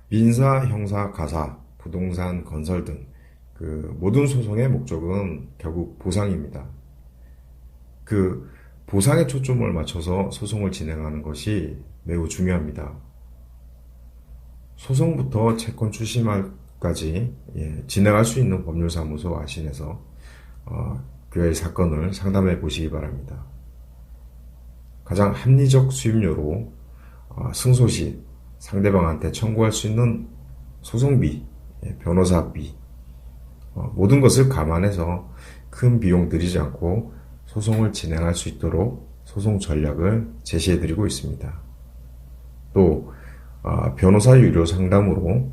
민사, 형사, 가사, 부동산, 건설 등 모든 소송의 목적은 결국 보상입니다. 그 보상에 초점을 맞춰서 소송을 진행하는 것이 매우 중요합니다. 소송부터 채권 출시말까지 진행할 수 있는 법률사무소 아신에서 그의 사건을 상담해 보시기 바랍니다. 가장 합리적 수임료로 승소 시 상대방한테 청구할 수 있는 소송비, 변호사비, 모든 것을 감안해서 큰 비용 들이지 않고 소송을 진행할 수 있도록 소송 전략을 제시해드리고 있습니다. 또 변호사 유료 상담으로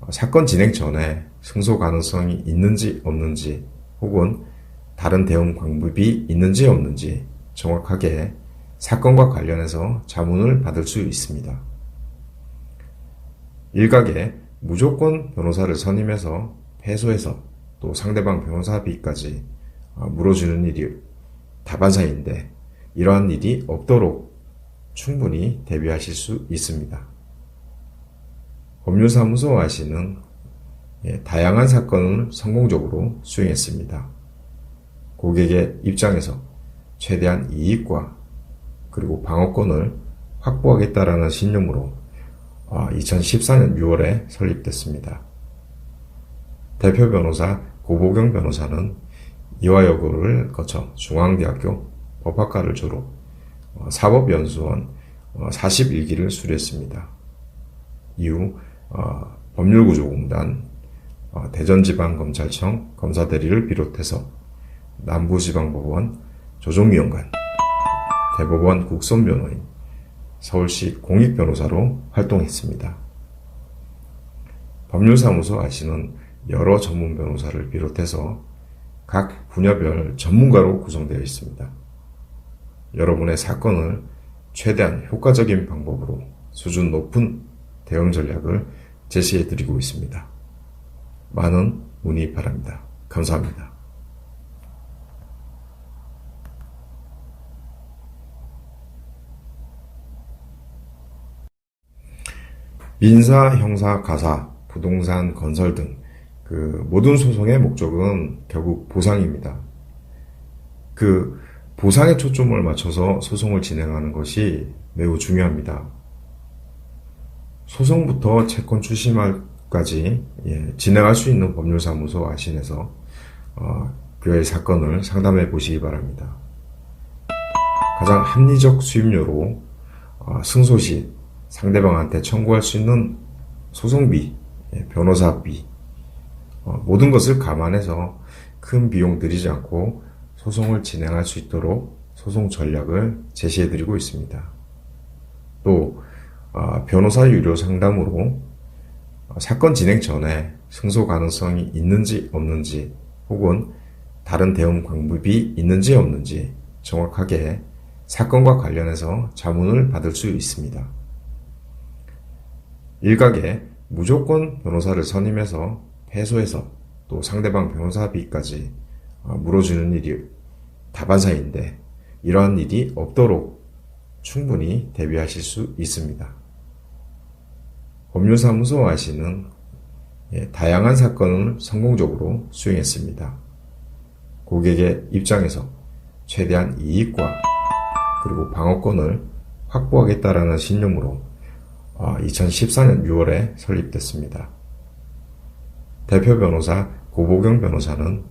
사건 진행 전에 승소 가능성이 있는지 없는지 혹은 다른 대응 방법이 있는지 없는지 정확하게 사건과 관련해서 자문을 받을 수 있습니다. 일각에 무조건 변호사를 선임해서 패소해서 또 상대방 변호사비까지 물어주는 일이 다반사인데 이러한 일이 없도록 충분히 대비하실 수 있습니다. 법률사무소 아시는 다양한 사건을 성공적으로 수행했습니다. 고객의 입장에서 최대한 이익과 그리고 방어권을 확보하겠다라는 신념으로 2014년 6월에 설립됐습니다. 대표 변호사 고보경 변호사는 이화여고를 거쳐 중앙대학교 법학과를 졸업, 사법연수원 41기를 수료했습니다. 이후 법률구조공단, 대전지방검찰청 검사대리를 비롯해서 남부지방법원 조정위원관, 대법원 국선변호인, 서울시 공익변호사로 활동했습니다. 법률사무소 아시는 여러 전문 변호사를 비롯해서 각 분야별 전문가로 구성되어 있습니다. 여러분의 사건을 최대한 효과적인 방법으로 수준 높은 대응 전략을 제시해드리고 있습니다. 많은 문의 바랍니다. 감사합니다. 민사, 형사, 가사, 부동산, 건설 등 모든 소송의 목적은 결국 보상입니다. 보상에 초점을 맞춰서 소송을 진행하는 것이 매우 중요합니다. 소송부터 채권 출시말까지 진행할 수 있는 법률사무소 아신에서 그의 사건을 상담해 보시기 바랍니다. 가장 합리적 수임료로 승소 시 상대방한테 청구할 수 있는 소송비, 변호사비, 모든 것을 감안해서 큰 비용 들이지 않고 소송을 진행할 수 있도록 소송 전략을 제시해드리고 있습니다. 또 변호사 유료 상담으로 사건 진행 전에 승소 가능성이 있는지 없는지 혹은 다른 대응 방법이 있는지 없는지 정확하게 사건과 관련해서 자문을 받을 수 있습니다. 일각에 무조건 변호사를 선임해서 패소해서 또 상대방 변호사비까지 물어주는 일이 다반사인데 이러한 일이 없도록 충분히 대비하실 수 있습니다. 법률사무소 아시는 다양한 사건을 성공적으로 수행했습니다. 고객의 입장에서 최대한 이익과 그리고 방어권을 확보하겠다라는 신념으로 2014년 6월에 설립됐습니다. 대표 변호사 고보경 변호사는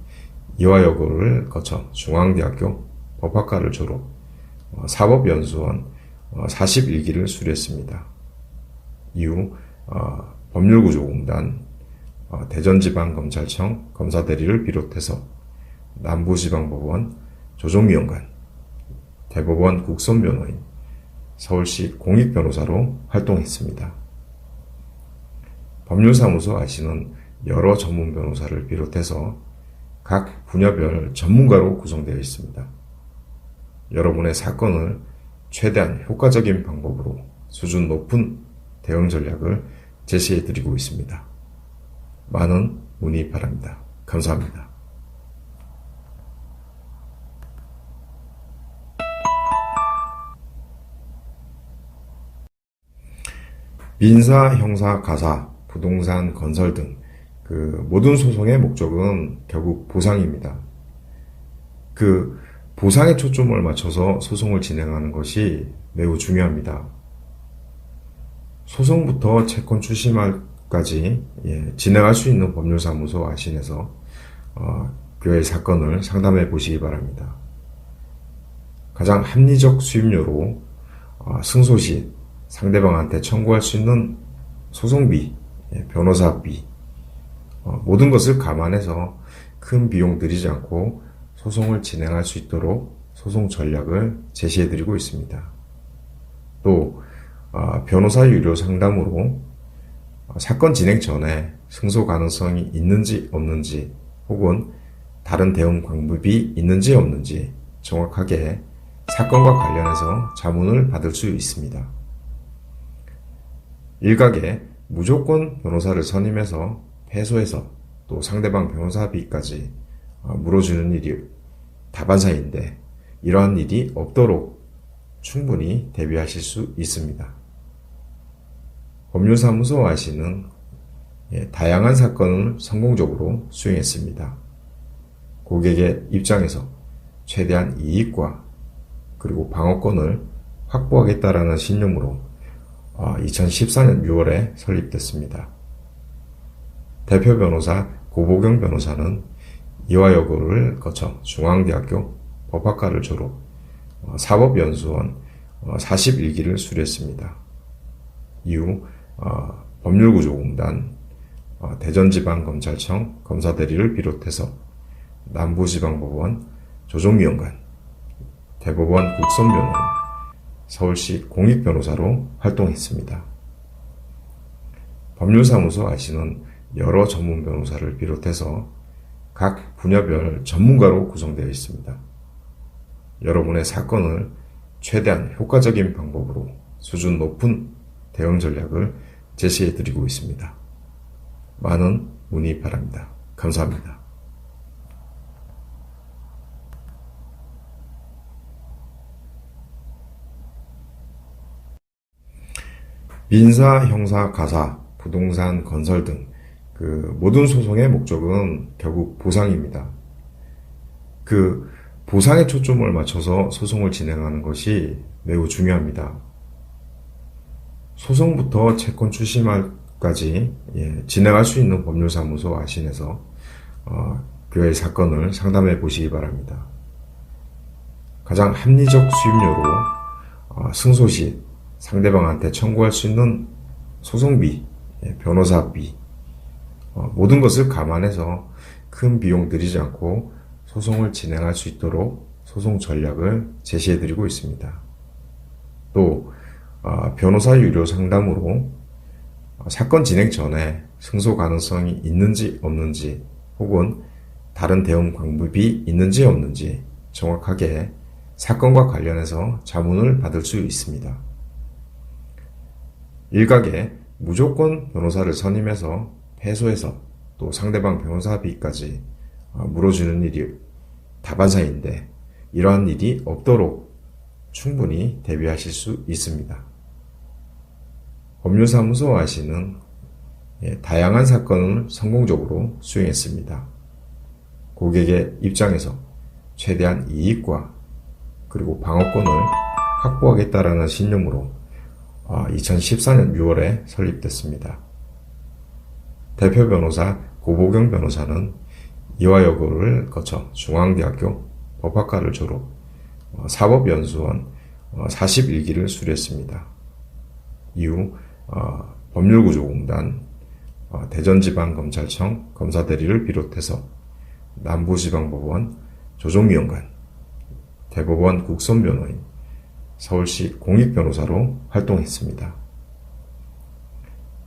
이화여고를 거쳐 중앙대학교 법학과를 졸업, 사법연수원 41기를 수료했습니다. 이후 법률구조공단, 대전지방검찰청 검사대리를 비롯해서 남부지방법원 조정위원관, 대법원 국선변호인, 서울시 공익변호사로 활동했습니다. 법률사무소 아시는 여러 전문 변호사를 비롯해서 각 분야별 전문가로 구성되어 있습니다. 여러분의 사건을 최대한 효과적인 방법으로 수준 높은 대응 전략을 제시해드리고 있습니다. 많은 문의 바랍니다. 감사합니다. 민사, 형사, 가사, 부동산, 건설 등 모든 소송의 목적은 결국 보상입니다. 보상에 초점을 맞춰서 소송을 진행하는 것이 매우 중요합니다. 소송부터 채권 추심까지 진행할 수 있는 법률사무소 아신에서 교회 사건을 상담해 보시기 바랍니다. 가장 합리적 수임료로 승소 시 상대방한테 청구할 수 있는 소송비, 변호사비, 모든 것을 감안해서 큰 비용 들이지 않고 소송을 진행할 수 있도록 소송 전략을 제시해 드리고 있습니다. 또 변호사 유료 상담으로 사건 진행 전에 승소 가능성이 있는지 없는지 혹은 다른 대응 방법이 있는지 없는지 정확하게 사건과 관련해서 자문을 받을 수 있습니다. 일각에 무조건 변호사를 선임해서 패소해서 또 상대방 변호사비까지 물어주는 일이 다반사인데 이러한 일이 없도록 충분히 대비하실 수 있습니다. 법률사무소 아시는 다양한 사건을 성공적으로 수행했습니다. 고객의 입장에서 최대한 이익과 그리고 방어권을 확보하겠다라는 신념으로 2014년 6월에 설립됐습니다. 대표 변호사 고보경 변호사는 이화여고를 거쳐 중앙대학교 법학과를 졸업, 사법연수원 41기를 수료했습니다. 이후 법률구조공단, 대전지방검찰청 검사대리를 비롯해서 남부지방법원 조정위원관, 대법원 국선변호인, 서울시 공익변호사로 활동했습니다. 법률사무소 아시는 여러 전문 변호사를 비롯해서 각 분야별 전문가로 구성되어 있습니다. 여러분의 사건을 최대한 효과적인 방법으로 수준 높은 대응 전략을 제시해 드리고 있습니다. 많은 문의 바랍니다. 감사합니다. 민사, 형사, 가사, 부동산, 건설 등 모든 소송의 목적은 결국 보상입니다. 보상에 초점을 맞춰서 소송을 진행하는 것이 매우 중요합니다. 소송부터 채권 추심까지 진행할 수 있는 법률사무소 아신에서 교회 사건을 상담해 보시기 바랍니다. 가장 합리적 수임료로 승소 시 상대방한테 청구할 수 있는 소송비, 변호사비, 모든 것을 감안해서 큰 비용 들이지 않고 소송을 진행할 수 있도록 소송 전략을 제시해 드리고 있습니다. 또 변호사 유료 상담으로 사건 진행 전에 승소 가능성이 있는지 없는지 혹은 다른 대응 방법이 있는지 없는지 정확하게 사건과 관련해서 자문을 받을 수 있습니다. 일각에 무조건 변호사를 선임해서 패소해서 또 상대방 변호사비까지 물어주는 일이 다반사인데 이러한 일이 없도록 충분히 대비하실 수 있습니다. 법률사무소 아시는 다양한 사건을 성공적으로 수행했습니다. 고객의 입장에서 최대한 이익과 그리고 방어권을 확보하겠다라는 신념으로 2014년 6월에 설립됐습니다. 대표 변호사 고보경 변호사는 이화여고를 거쳐 중앙대학교 법학과를 졸업, 사법연수원 41기를 수료했습니다. 이후 법률구조공단, 대전지방검찰청 검사대리를 비롯해서 남부지방법원 조정위원관, 대법원 국선변호인, 서울시 공익변호사로 활동했습니다.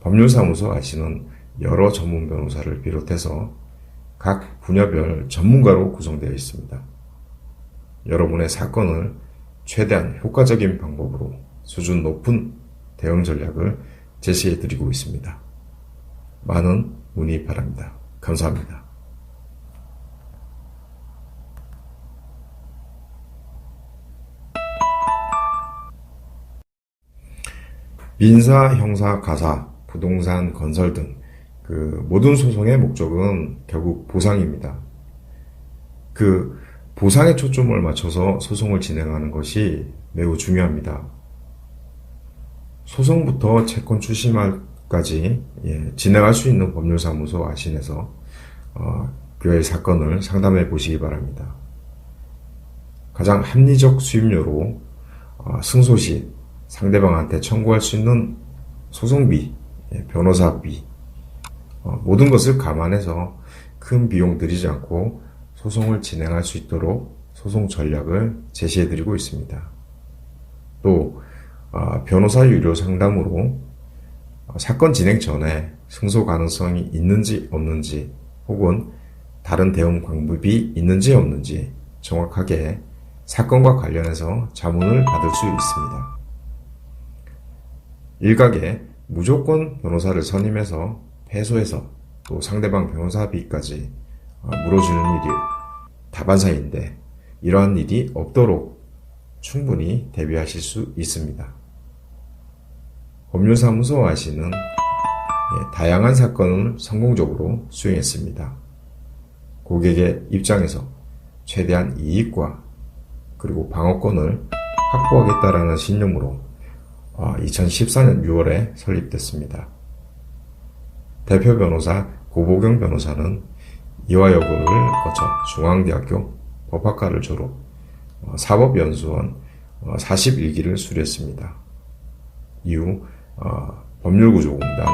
법률사무소 아시는 여러 전문 변호사를 비롯해서 각 분야별 전문가로 구성되어 있습니다. 여러분의 사건을 최대한 효과적인 방법으로 수준 높은 대응 전략을 제시해 드리고 있습니다. 많은 문의 바랍니다. 감사합니다. 민사, 형사, 가사, 부동산, 건설 등 모든 소송의 목적은 결국 보상입니다. 그 보상에 초점을 맞춰서 소송을 진행하는 것이 매우 중요합니다. 소송부터 채권 출시말까지 진행할 수 있는 법률사무소 아신에서 교회 사건을 상담해 보시기 바랍니다. 가장 합리적 수임료로 승소 시 상대방한테 청구할 수 있는 소송비, 변호사비, 모든 것을 감안해서 큰 비용 들이지 않고 소송을 진행할 수 있도록 소송 전략을 제시해드리고 있습니다. 또 변호사 유료 상담으로 사건 진행 전에 승소 가능성이 있는지 없는지 혹은 다른 대응 방법이 있는지 없는지 정확하게 사건과 관련해서 자문을 받을 수 있습니다. 일각에 무조건 변호사를 선임해서 패소해서 또 상대방 변호사비까지 물어주는 일이 다반사인데 이러한 일이 없도록 충분히 대비하실 수 있습니다. 법률사무소 아시는 다양한 사건을 성공적으로 수행했습니다. 고객의 입장에서 최대한 이익과 그리고 방어권을 확보하겠다라는 신념으로 2014년 6월에 설립됐습니다. 대표 변호사 고보경 변호사는 이화여고를 거쳐 중앙대학교 법학과를 졸업, 사법연수원 41기를 수료했습니다. 이후 법률구조공단,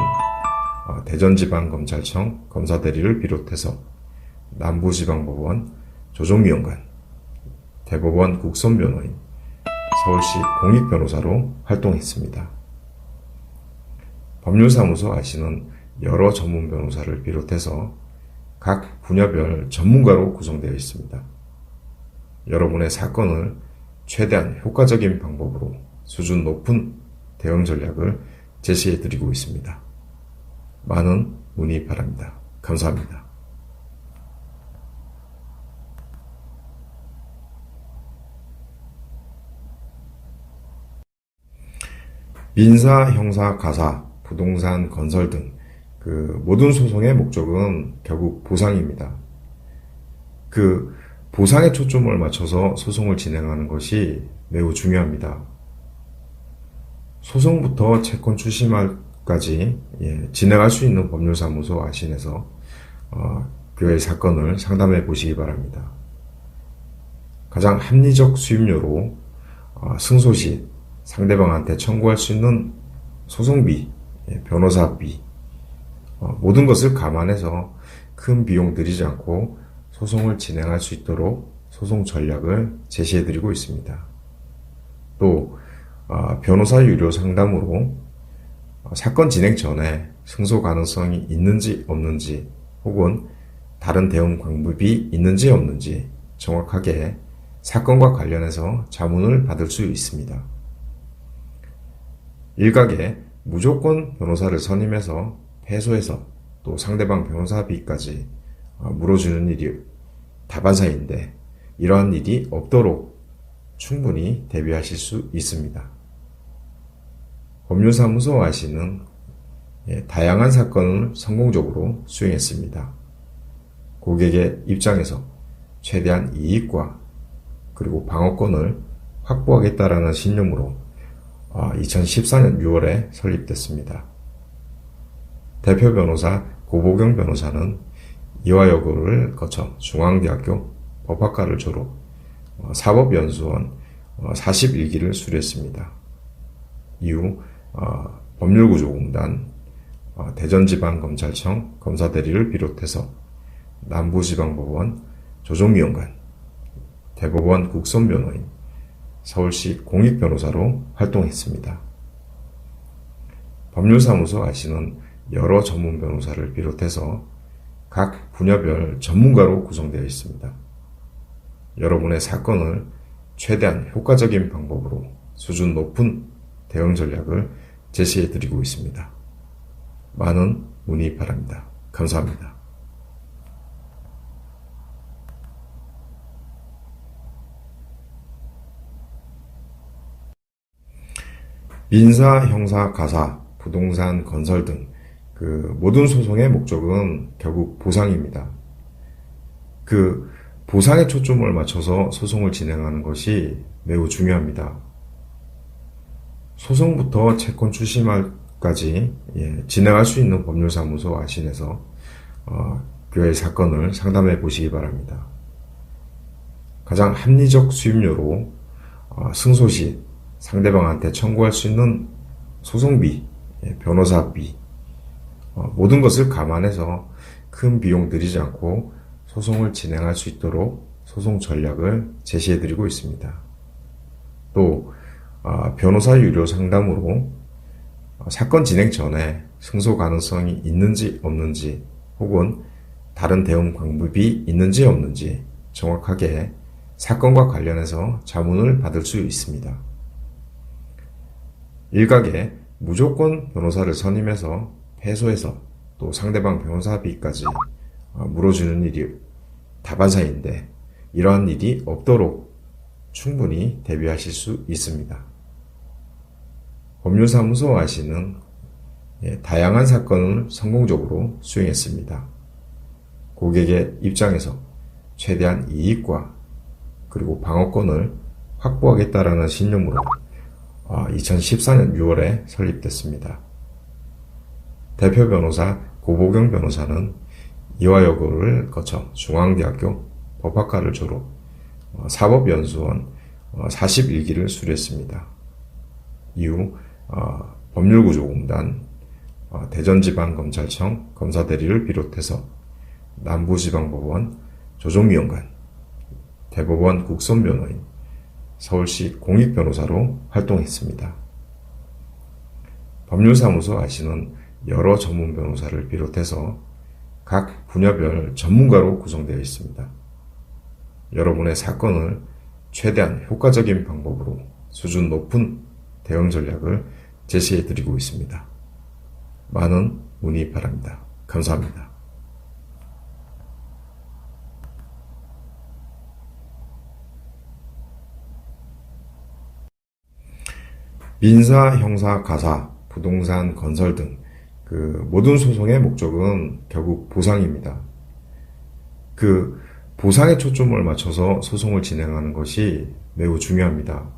대전지방검찰청 검사대리를 비롯해서 남부지방법원 조정위원관, 대법원 국선변호인, 서울시 공익변호사로 활동했습니다. 법률사무소 아시는 여러 전문 변호사를 비롯해서 각 분야별 전문가로 구성되어 있습니다. 여러분의 사건을 최대한 효과적인 방법으로 수준 높은 대응 전략을 제시해드리고 있습니다. 많은 문의 바랍니다. 감사합니다. 민사, 형사, 가사, 부동산, 건설 등 모든 소송의 목적은 결국 보상입니다. 보상에 초점을 맞춰서 소송을 진행하는 것이 매우 중요합니다. 소송부터 채권 출시말까지 진행할 수 있는 법률사무소 아신에서 교회 사건을 상담해 보시기 바랍니다. 가장 합리적 수임료로 승소 시 상대방한테 청구할 수 있는 소송비, 변호사비, 모든 것을 감안해서 큰 비용 들이지 않고 소송을 진행할 수 있도록 소송 전략을 제시해드리고 있습니다. 또 변호사 유료 상담으로 사건 진행 전에 승소 가능성이 있는지 없는지 혹은 다른 대응 방법이 있는지 없는지 정확하게 사건과 관련해서 자문을 받을 수 있습니다. 일각에 무조건 변호사를 선임해서 패소해서 또 상대방 변호사비까지 물어주는 일이 다반사인데 이러한 일이 없도록 충분히 대비하실 수 있습니다. 법률사무소 아시는 다양한 사건을 성공적으로 수행했습니다. 고객의 입장에서 최대한 이익과 그리고 방어권을 확보하겠다라는 신념으로 2014년 6월에 설립됐습니다. 대표 변호사 고보경 변호사는 이화여고를 거쳐 중앙대학교 법학과를 졸업, 사법연수원 41기를 수료했습니다. 이후 법률구조공단, 대전지방검찰청 검사대리를 비롯해서 남부지방법원 조정위원관, 대법원 국선변호인, 서울시 공익변호사로 활동했습니다. 법률사무소 아시는 여러 전문 변호사를 비롯해서 각 분야별 전문가로 구성되어 있습니다. 여러분의 사건을 최대한 효과적인 방법으로 수준 높은 대응 전략을 제시해드리고 있습니다. 많은 문의 바랍니다. 감사합니다. 민사, 형사, 가사, 부동산, 건설 등 그 모든 소송의 목적은 결국 보상입니다. 그 보상에 초점을 맞춰서 소송을 진행하는 것이 매우 중요합니다. 소송부터 채권 추심까지 진행할 수 있는 법률사무소 아신에서 교회 사건을 상담해 보시기 바랍니다. 가장 합리적 수임료로 승소 시 상대방한테 청구할 수 있는 소송비, 변호사비, 모든 것을 감안해서 큰 비용 들이지 않고 소송을 진행할 수 있도록 소송 전략을 제시해 드리고 있습니다. 또 변호사 유료 상담으로 사건 진행 전에 승소 가능성이 있는지 없는지 혹은 다른 대응 방법이 있는지 없는지 정확하게 사건과 관련해서 자문을 받을 수 있습니다. 일각에 무조건 변호사를 선임해서 패소해서 또 상대방 변호사비까지 물어주는 일이 다반사인데 이러한 일이 없도록 충분히 대비하실 수 있습니다. 법률사무소 아시는 다양한 사건을 성공적으로 수행했습니다. 고객의 입장에서 최대한 이익과 그리고 방어권을 확보하겠다라는 신념으로 2014년 6월에 설립됐습니다. 대표 변호사 고보경 변호사는 이화여고를 거쳐 중앙대학교 법학과를 졸업, 사법연수원 41기를 수료했습니다. 이후 법률구조공단, 대전지방검찰청 검사대리를 비롯해서 남부지방법원 조정위원관, 대법원 국선변호인, 서울시 공익변호사로 활동했습니다. 법률사무소 아시는 여러 전문 변호사를 비롯해서 각 분야별 전문가로 구성되어 있습니다. 여러분의 사건을 최대한 효과적인 방법으로 수준 높은 대응 전략을 제시해 드리고 있습니다. 많은 문의 바랍니다. 감사합니다. 민사, 형사, 가사, 부동산, 건설 등 그 모든 소송의 목적은 결국 보상입니다. 그 보상에 초점을 맞춰서 소송을 진행하는 것이 매우 중요합니다.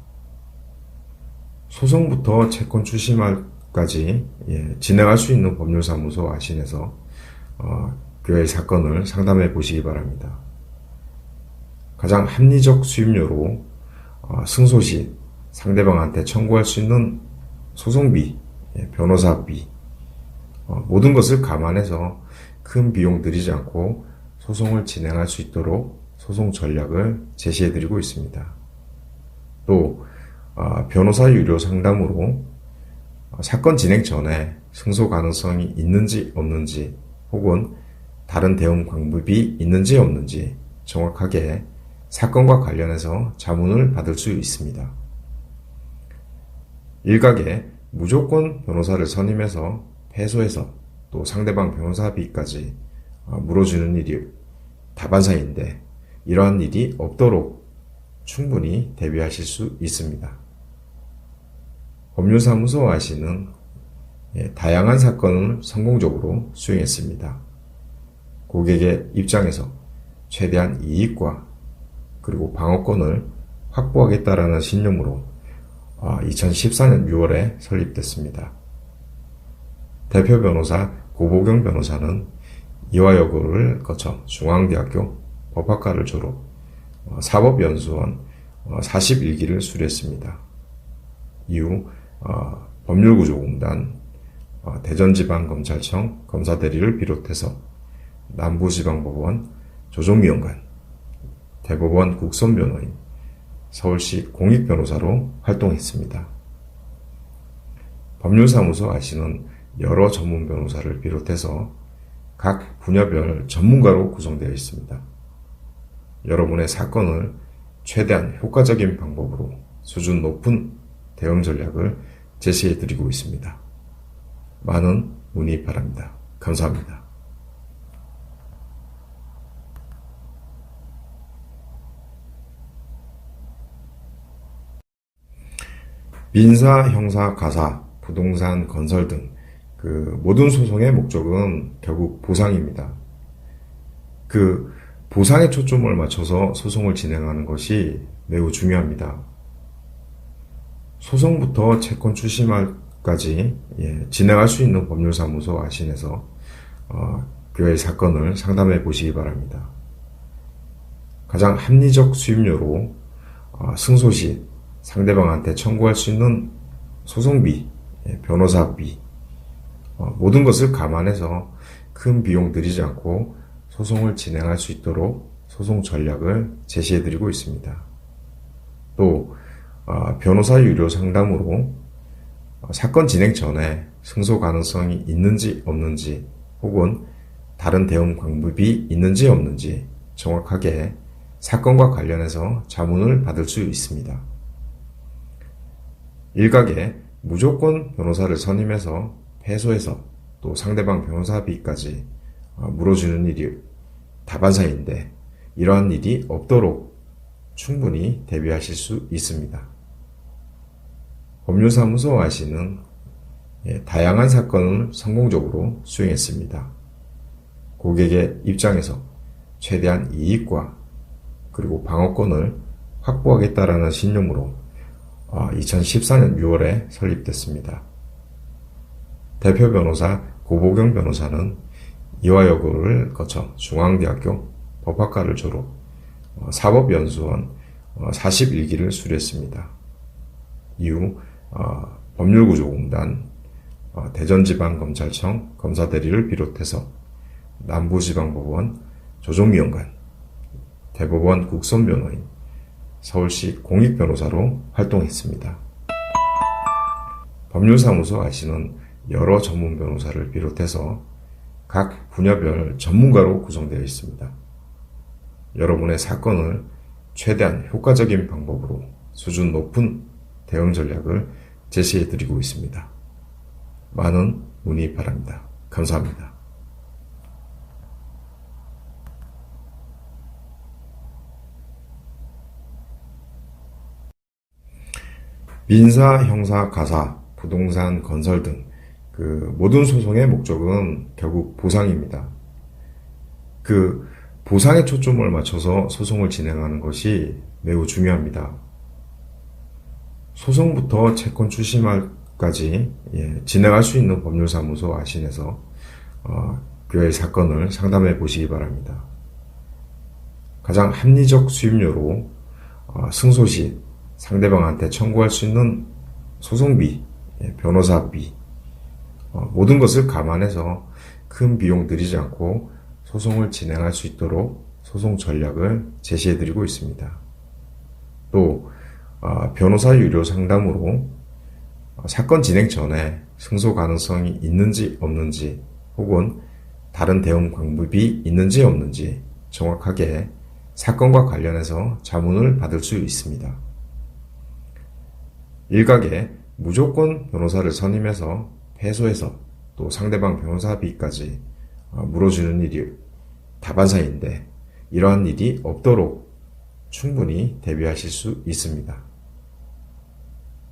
소송부터 채권 추심까지 진행할 수 있는 법률사무소 아신에서 교회 사건을 상담해 보시기 바랍니다. 가장 합리적 수임료로 승소 시 상대방한테 청구할 수 있는 소송비, 변호사비, 모든 것을 감안해서 큰 비용 들이지 않고 소송을 진행할 수 있도록 소송 전략을 제시해 드리고 있습니다. 또 변호사 유료 상담으로 사건 진행 전에 승소 가능성이 있는지 없는지 혹은 다른 대응 방법이 있는지 없는지 정확하게 사건과 관련해서 자문을 받을 수 있습니다. 일각에 무조건 변호사를 선임해서 패소해서 또 상대방 변호사비까지 물어주는 일이 다반사인데 이러한 일이 없도록 충분히 대비하실 수 있습니다. 법률사무소 아시는 다양한 사건을 성공적으로 수행했습니다. 고객의 입장에서 최대한 이익과 그리고 방어권을 확보하겠다라는 신념으로 2014년 6월에 설립됐습니다. 대표 변호사 고보경 변호사는 이화여고를 거쳐 중앙대학교 법학과를 졸업, 사법연수원 41기를 수료했습니다. 이후 법률구조공단, 대전지방검찰청 검사대리를 비롯해서 남부지방법원 조정위원관, 대법원 국선변호인, 서울시 공익변호사로 활동했습니다. 법률사무소 아시는 여러 전문 변호사를 비롯해서 각 분야별 전문가로 구성되어 있습니다. 여러분의 사건을 최대한 효과적인 방법으로 수준 높은 대응 전략을 제시해 드리고 있습니다. 많은 문의 바랍니다. 감사합니다. 민사, 형사, 가사, 부동산, 건설 등 모든 소송의 목적은 결국 보상입니다. 그 보상에 초점을 맞춰서 소송을 진행하는 것이 매우 중요합니다. 소송부터 채권 출시말까지 진행할 수 있는 법률사무소 아신에서 교회 사건을 상담해 보시기 바랍니다. 가장 합리적 수임료로 승소 시 상대방한테 청구할 수 있는 소송비, 변호사비, 모든 것을 감안해서 큰 비용 들이지 않고 소송을 진행할 수 있도록 소송 전략을 제시해드리고 있습니다. 또 변호사 유료 상담으로 사건 진행 전에 승소 가능성이 있는지 없는지 혹은 다른 대응 방법이 있는지 없는지 정확하게 사건과 관련해서 자문을 받을 수 있습니다. 일각에 무조건 변호사를 선임해서 패소해서 또 상대방 변호사비까지 물어주는 일이 다반사인데 이러한 일이 없도록 충분히 대비하실 수 있습니다. 법률사무소 아시는 다양한 사건을 성공적으로 수행했습니다. 고객의 입장에서 최대한 이익과 그리고 방어권을 확보하겠다라는 신념으로 2014년 6월에 설립됐습니다. 대표 변호사 고보경 변호사는 이화여고를 거쳐 중앙대학교 법학과를 졸업, 사법연수원 41기를 수료했습니다. 이후 법률구조공단, 대전지방검찰청 검사대리를 비롯해서 남부지방법원 조정위원관, 대법원 국선변호인, 서울시 공익변호사로 활동했습니다. 법률사무소 아시는 여러 전문 변호사를 비롯해서 각 분야별 전문가로 구성되어 있습니다. 여러분의 사건을 최대한 효과적인 방법으로 수준 높은 대응 전략을 제시해드리고 있습니다. 많은 문의 바랍니다. 감사합니다. 민사, 형사, 가사, 부동산, 건설 등 모든 소송의 목적은 결국 보상입니다. 보상에 초점을 맞춰서 소송을 진행하는 것이 매우 중요합니다. 소송부터 채권 출시말까지 진행할 수 있는 법률사무소 아신에서 교회 사건을 상담해 보시기 바랍니다. 가장 합리적 수임료로 승소 시 상대방한테 청구할 수 있는 소송비, 변호사비, 모든 것을 감안해서 큰 비용 들이지 않고 소송을 진행할 수 있도록 소송 전략을 제시해드리고 있습니다. 또 변호사 유료 상담으로 사건 진행 전에 승소 가능성이 있는지 없는지 혹은 다른 대응 방법이 있는지 없는지 정확하게 사건과 관련해서 자문을 받을 수 있습니다. 일각에 무조건 변호사를 선임해서 패소해서 또 상대방 변호사비까지 물어주는 일이 다반사인데 이러한 일이 없도록 충분히 대비하실 수 있습니다.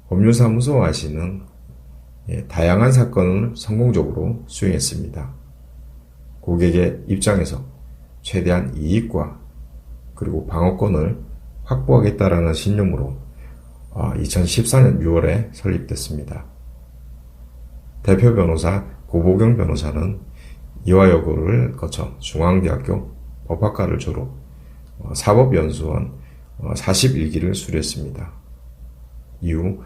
법률사무소 아시는 다양한 사건을 성공적으로 수행했습니다. 고객의 입장에서 최대한 이익과 그리고 방어권을 확보하겠다라는 신념으로 2014년 6월에 설립됐습니다. 대표 변호사 고보경 변호사는 이화여고를 거쳐 중앙대학교 법학과를 졸업, 사법연수원 41기를 수료했습니다. 이후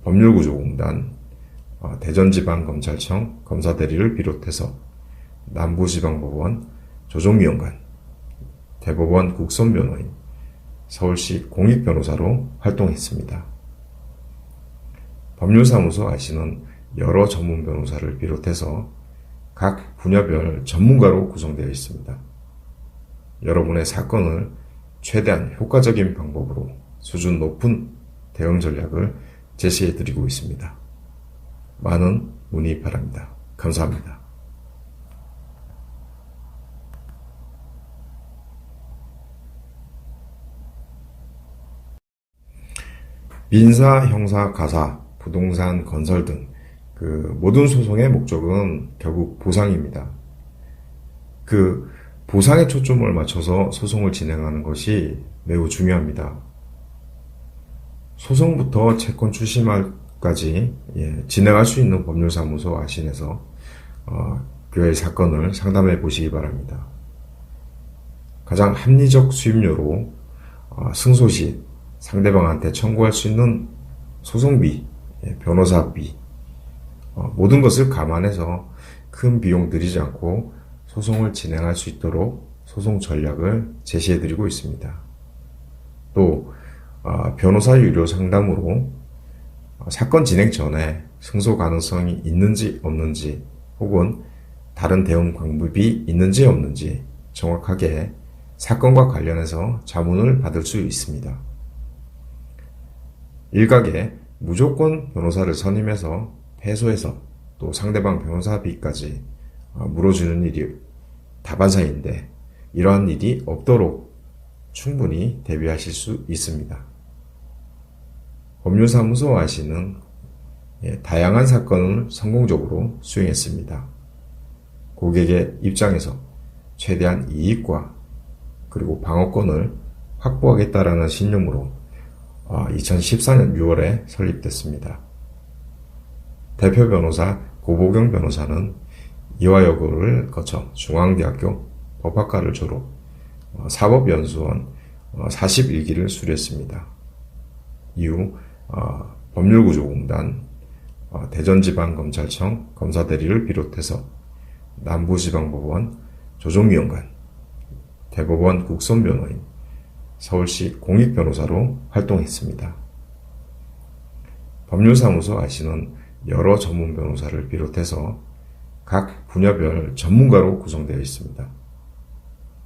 법률구조공단, 대전지방검찰청 검사대리를 비롯해서 남부지방법원 조정위원관, 대법원 국선변호인, 서울시 공익변호사로 활동했습니다. 법률사무소 아시는 여러 전문 변호사를 비롯해서 각 분야별 전문가로 구성되어 있습니다. 여러분의 사건을 최대한 효과적인 방법으로 수준 높은 대응 전략을 제시해드리고 있습니다. 많은 문의 바랍니다. 감사합니다. 민사, 형사, 가사, 부동산, 건설 등 모든 소송의 목적은 결국 보상입니다. 그 보상에 초점을 맞춰서 소송을 진행하는 것이 매우 중요합니다. 소송부터 채권 출심까지 진행할 수 있는 법률사무소 아신에서 교회 사건을 상담해 보시기 바랍니다. 가장 합리적 수임료로 승소 시 상대방한테 청구할 수 있는 소송비, 변호사비, 모든 것을 감안해서 큰 비용 들이지 않고 소송을 진행할 수 있도록 소송 전략을 제시해드리고 있습니다. 또 변호사 유료 상담으로 사건 진행 전에 승소 가능성이 있는지 없는지 혹은 다른 대응 방법이 있는지 없는지 정확하게 사건과 관련해서 자문을 받을 수 있습니다. 일각에 무조건 변호사를 선임해서 패소해서 또 상대방 변호사비까지 물어주는 일이 다반사인데 이러한 일이 없도록 충분히 대비하실 수 있습니다. 법률사무소 아시는 다양한 사건을 성공적으로 수행했습니다. 고객의 입장에서 최대한 이익과 그리고 방어권을 확보하겠다라는 신념으로 2014년 6월에 설립됐습니다. 대표 변호사 고보경 변호사는 이화여고를 거쳐 중앙대학교 법학과를 졸업, 사법연수원 41기를 수료했습니다. 이후 법률구조공단, 대전지방검찰청 검사대리를 비롯해서 남부지방법원 조정위원관, 대법원 국선변호인, 서울시 공익변호사로 활동했습니다. 법률사무소 아시는 여러 전문 변호사를 비롯해서 각 분야별 전문가로 구성되어 있습니다.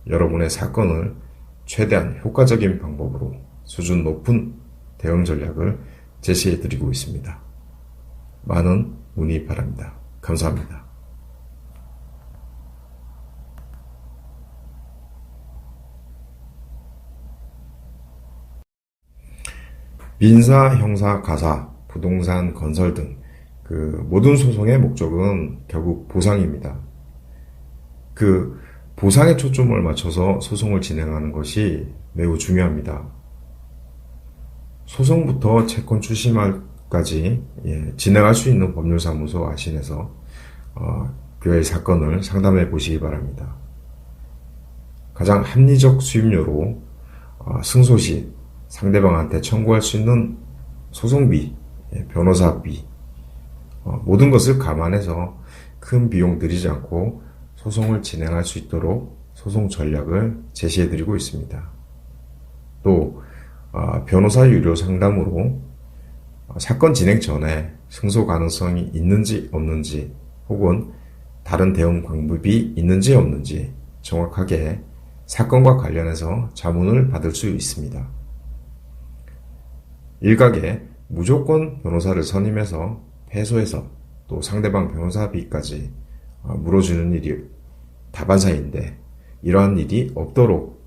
여러분의 사건을 최대한 효과적인 방법으로 수준 높은 대응 전략을 제시해드리고 있습니다. 많은 문의 바랍니다. 감사합니다. 민사, 형사, 가사, 부동산, 건설 등 모든 소송의 목적은 결국 보상입니다. 보상에 초점을 맞춰서 소송을 진행하는 것이 매우 중요합니다. 소송부터 채권 출심까지 진행할 수 있는 법률사무소 아신에서 교회 사건을 상담해 보시기 바랍니다. 가장 합리적 수임료로 승소 시 상대방한테 청구할 수 있는 소송비, 변호사비, 모든 것을 감안해서 큰 비용 들이지 않고 소송을 진행할 수 있도록 소송 전략을 제시해드리고 있습니다. 또 변호사 유료 상담으로 사건 진행 전에 승소 가능성이 있는지 없는지 혹은 다른 대응 방법이 있는지 없는지 정확하게 사건과 관련해서 자문을 받을 수 있습니다. 일각에 무조건 변호사를 선임해서 패소해서 또 상대방 변호사비까지 물어주는 일이 다반사인데 이러한 일이 없도록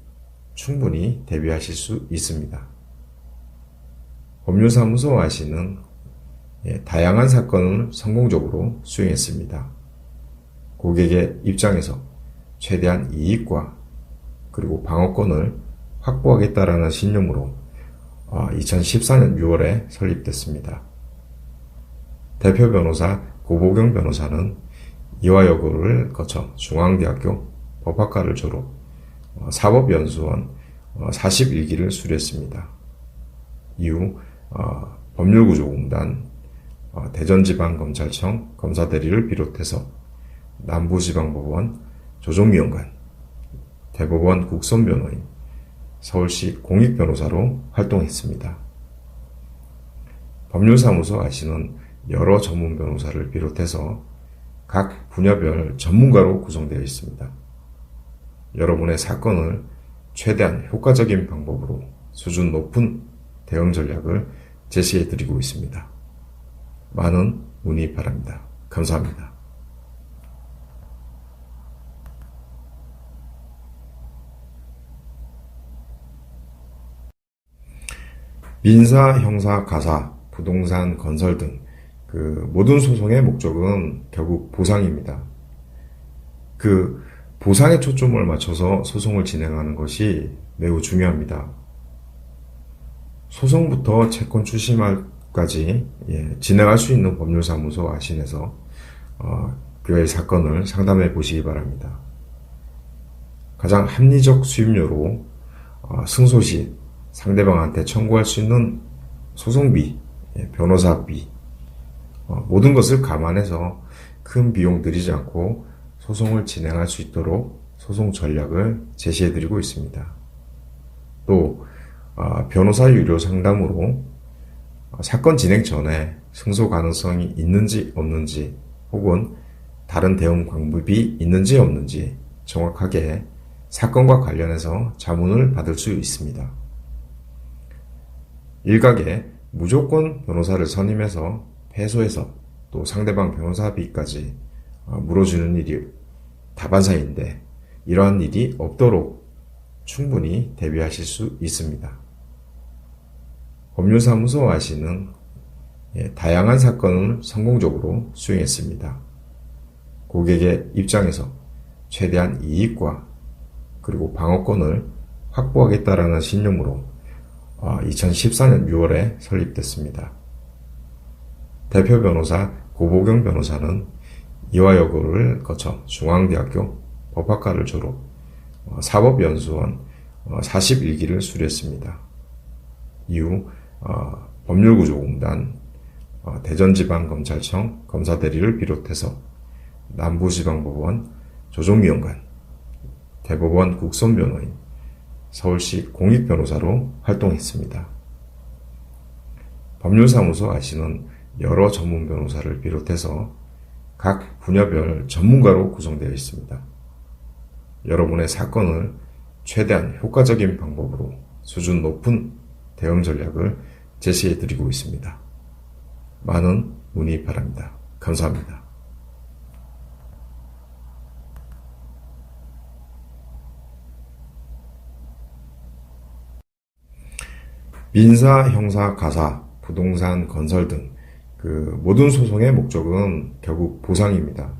충분히 대비하실 수 있습니다. 법률사무소 아시는 다양한 사건을 성공적으로 수행했습니다. 고객의 입장에서 최대한 이익과 그리고 방어권을 확보하겠다라는 신념으로 2014년 6월에 설립됐습니다. 대표 변호사 고보경 변호사는 이화여고를 거쳐 중앙대학교 법학과를 졸업, 사법연수원 41기를 수료했습니다. 이후 법률구조공단, 대전지방검찰청 검사대리를 비롯해서 남부지방법원 조정위원관, 대법원 국선변호인, 서울시 공익변호사로 활동했습니다. 법률사무소 아시는 여러 전문 변호사를 비롯해서 각 분야별 전문가로 구성되어 있습니다. 여러분의 사건을 최대한 효과적인 방법으로 수준 높은 대응 전략을 제시해드리고 있습니다. 많은 문의 바랍니다. 감사합니다. 민사, 형사, 가사, 부동산, 건설 등 모든 소송의 목적은 결국 보상입니다. 그 보상에 초점을 맞춰서 소송을 진행하는 것이 매우 중요합니다. 소송부터 채권 추심까지 진행할 수 있는 법률사무소 아신에서 교회 사건을 상담해 보시기 바랍니다. 가장 합리적 수임료로 승소 시 상대방한테 청구할 수 있는 소송비, 변호사비, 모든 것을 감안해서 큰 비용 들이지 않고 소송을 진행할 수 있도록 소송 전략을 제시해드리고 있습니다. 또 변호사 유료 상담으로 사건 진행 전에 승소 가능성이 있는지 없는지 혹은 다른 대응 방법이 있는지 없는지 정확하게 사건과 관련해서 자문을 받을 수 있습니다. 일각에 무조건 변호사를 선임해서 패소해서 또 상대방 변호사비까지 물어주는 일이 다반사인데 이러한 일이 없도록 충분히 대비하실 수 있습니다. 법률사무소 아시는 다양한 사건을 성공적으로 수행했습니다. 고객의 입장에서 최대한 이익과 그리고 방어권을 확보하겠다라는 신념으로 2014년 6월에 설립됐습니다. 대표 변호사 고보경 변호사는 이화여고를 거쳐 중앙대학교 법학과를 졸업, 사법연수원 41기를 수료했습니다. 이후 법률구조공단, 대전지방검찰청 검사대리를 비롯해서 남부지방법원 조정위원관, 대법원 국선변호인, 서울시 공익변호사로 활동했습니다. 법률사무소 아시는 여러 전문 변호사를 비롯해서 각 분야별 전문가로 구성되어 있습니다. 여러분의 사건을 최대한 효과적인 방법으로 수준 높은 대응 전략을 제시해드리고 있습니다. 많은 문의 바랍니다. 감사합니다. 민사, 형사, 가사, 부동산, 건설 등 모든 소송의 목적은 결국 보상입니다.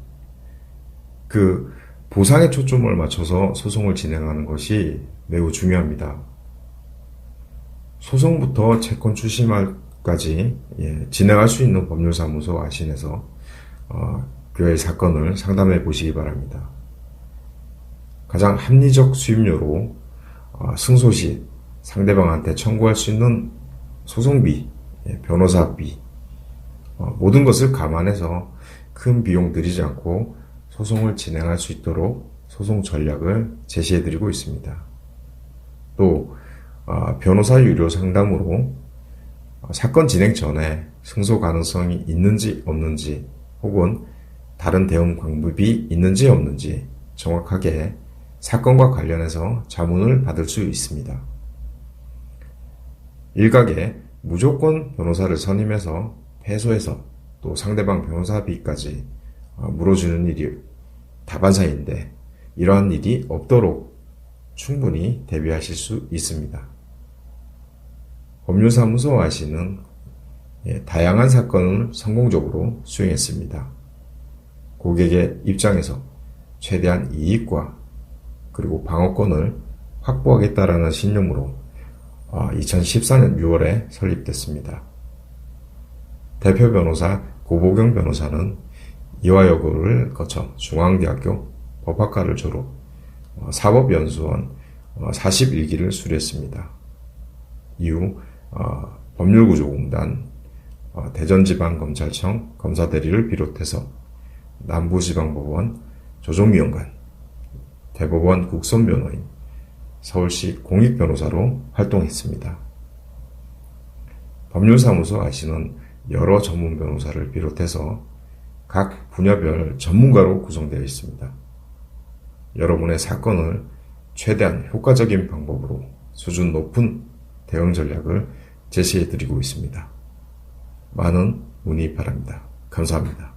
보상에 초점을 맞춰서 소송을 진행하는 것이 매우 중요합니다. 소송부터 채권 추심까지 진행할 수 있는 법률사무소 아신에서 교회 사건을 상담해 보시기 바랍니다. 가장 합리적 수임료로 승소 시 상대방한테 청구할 수 있는 소송비, 변호사비, 모든 것을 감안해서 큰 비용 들이지 않고 소송을 진행할 수 있도록 소송 전략을 제시해드리고 있습니다. 또 변호사 유료 상담으로 사건 진행 전에 승소 가능성이 있는지 없는지 혹은 다른 대응 방법이 있는지 없는지 정확하게 사건과 관련해서 자문을 받을 수 있습니다. 일각에 무조건 변호사를 선임해서 패소해서 또 상대방 변호사비까지 물어주는 일이 다반사인데 이러한 일이 없도록 충분히 대비하실 수 있습니다. 법률사무소 아시는 다양한 사건을 성공적으로 수행했습니다. 고객의 입장에서 최대한 이익과 그리고 방어권을 확보하겠다라는 신념으로 2014년 6월에 설립됐습니다. 대표 변호사 고보경 변호사는 이화여고를 거쳐 중앙대학교 법학과를 졸업, 사법연수원 41기를 수료했습니다. 이후 법률구조공단, 대전지방검찰청 검사대리를 비롯해서 남부지방법원 조정위원관, 대법원 국선변호인, 서울시 공익변호사로 활동했습니다. 법률사무소 아시는 여러 전문 변호사를 비롯해서 각 분야별 전문가로 구성되어 있습니다. 여러분의 사건을 최대한 효과적인 방법으로 수준 높은 대응 전략을 제시해드리고 있습니다. 많은 문의 바랍니다. 감사합니다.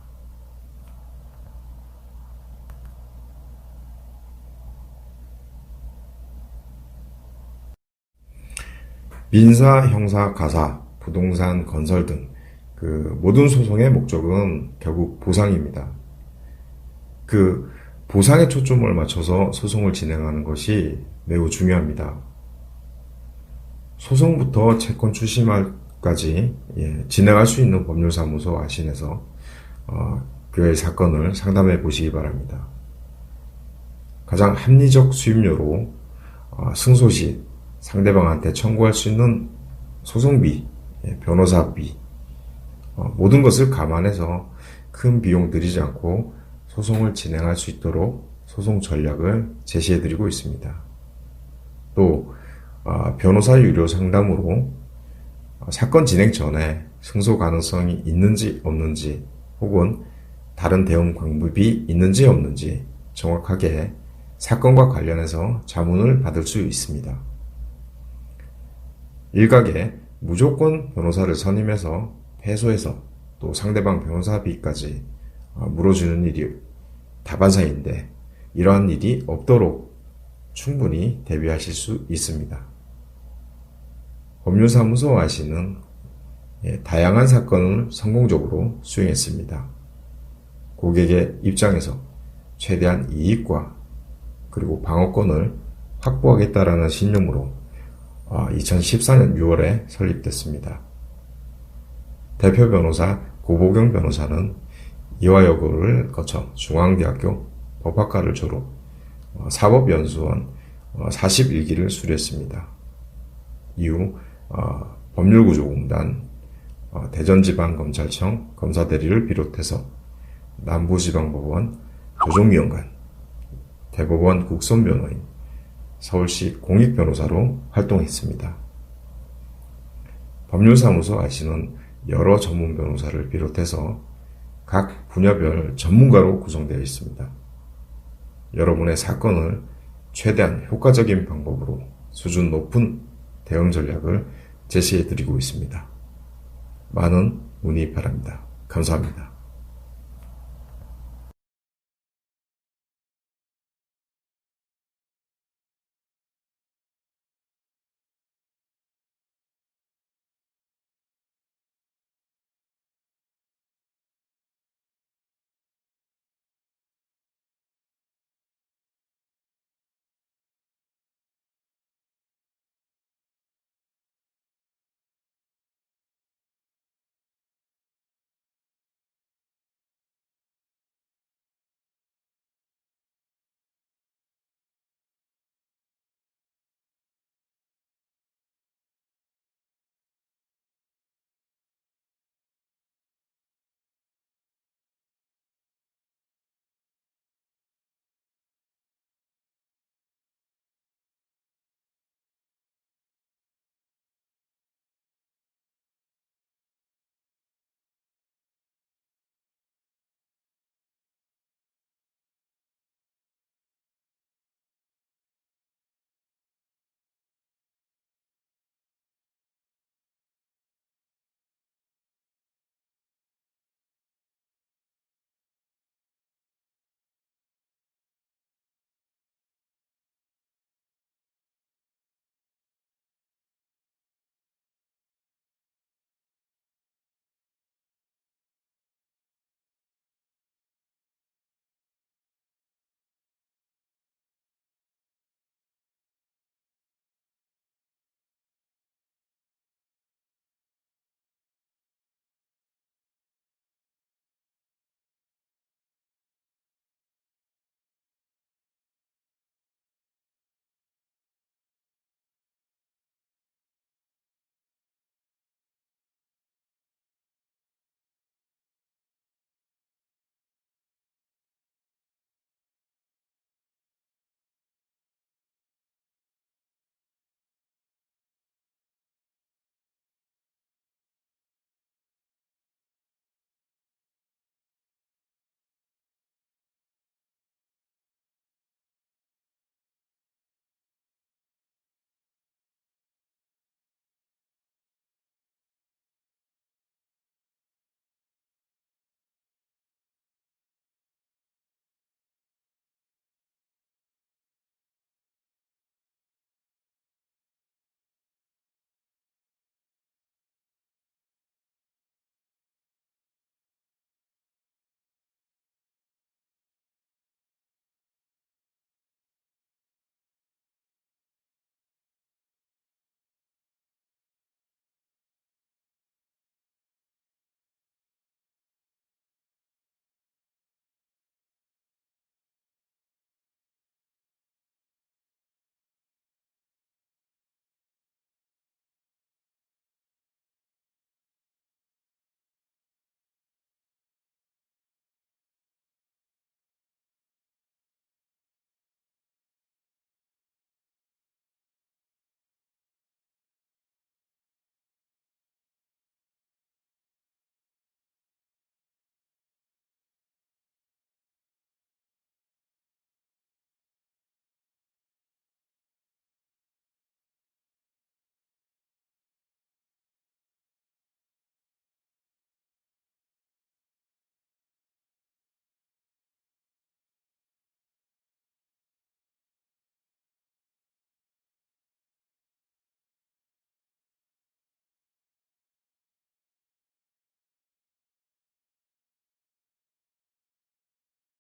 민사, 형사, 가사, 부동산, 건설 등 그 모든 소송의 목적은 결국 보상입니다. 그 보상에 초점을 맞춰서 소송을 진행하는 것이 매우 중요합니다. 소송부터 채권 출심까지 진행할 수 있는 법률사무소 아신에서 그의 사건을 상담해 보시기 바랍니다. 가장 합리적 수임료로 승소 시 상대방한테 청구할 수 있는 소송비, 변호사비, 모든 것을 감안해서 큰 비용 들이지 않고 소송을 진행할 수 있도록 소송 전략을 제시해드리고 있습니다. 또 변호사 유료 상담으로 사건 진행 전에 승소 가능성이 있는지 없는지 혹은 다른 대응 방법이 있는지 없는지 정확하게 사건과 관련해서 자문을 받을 수 있습니다. 일각에 무조건 변호사를 선임해서 패소해서 또 상대방 변호사비까지 물어주는 일이 다반사인데 이러한 일이 없도록 충분히 대비하실 수 있습니다. 법률사무소 아시는 다양한 사건을 성공적으로 수행했습니다. 고객의 입장에서 최대한 이익과 그리고 방어권을 확보하겠다라는 신념으로 2014년 6월에 설립됐습니다. 대표 변호사 고보경 변호사는 이화여고를 거쳐 중앙대학교 법학과를 졸업, 사법연수원 41기를 수료했습니다. 이후 법률구조공단, 대전지방검찰청 검사대리를 비롯해서 남부지방법원 조정위원관, 대법원 국선변호인, 서울시 공익변호사로 활동했습니다. 법률사무소 아시는 여러 전문 변호사를 비롯해서 각 분야별 전문가로 구성되어 있습니다. 여러분의 사건을 최대한 효과적인 방법으로 수준 높은 대응 전략을 제시해 드리고 있습니다. 많은 문의 바랍니다. 감사합니다.